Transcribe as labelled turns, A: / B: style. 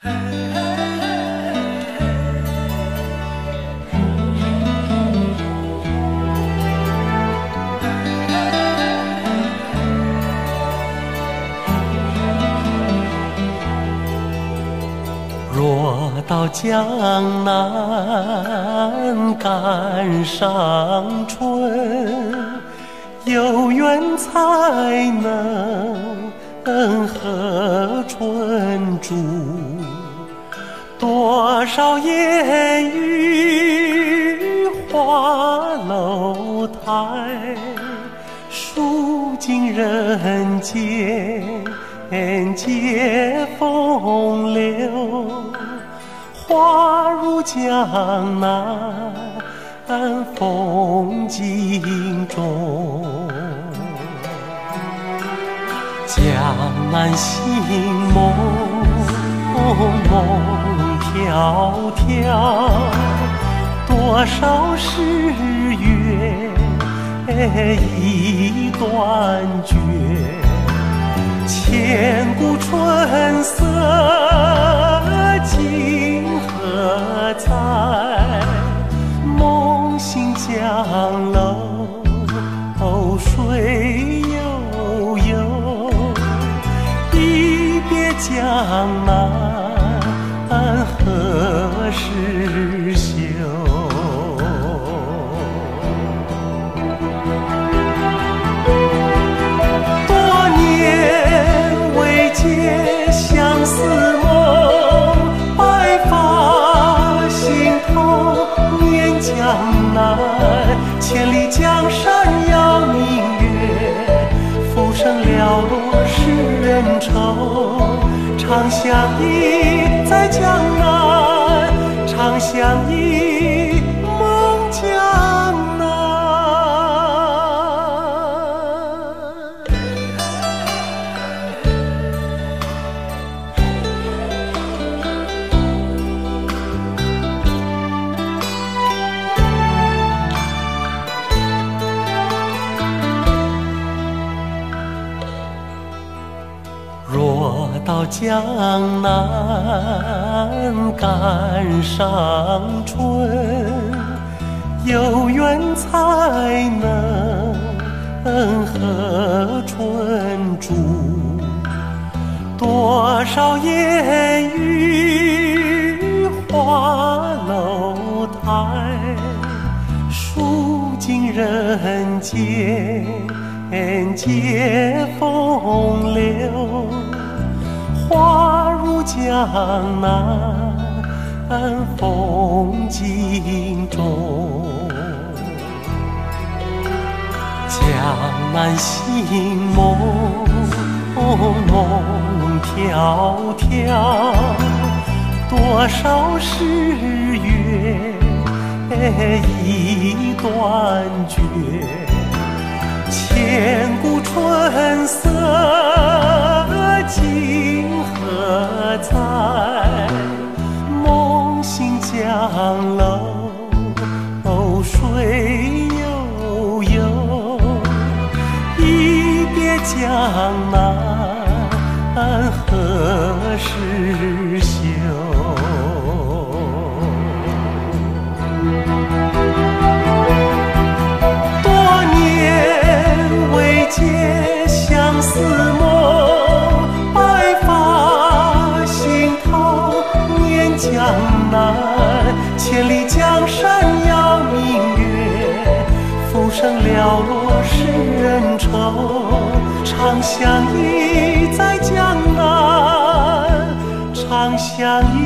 A: 若到江南赶上春，有缘才能和春住。多少烟雨花楼台，数尽人间皆风流。花入江南风景中，江南星梦梦迢迢，多少诗月已断绝。千古春色今何在？梦醒江楼水悠悠，一别江南何时休？多年未见相思梦，白发心头念江南。千里江山要明月，浮生寥落世人愁。长相忆在江南，长相忆梦江南。若到江南赶上春，有缘才能和春住。多少烟雨花楼台，数尽人间皆风流。花入江南风景中，江南星梦梦迢迢，多少诗月已断绝。千古春色今何在？梦醒江楼水悠悠，一别江南何时休？多年未见相思梦，白发心头念江南。千里江山要明月，浮生寥落世人愁。长相忆在江南，长相忆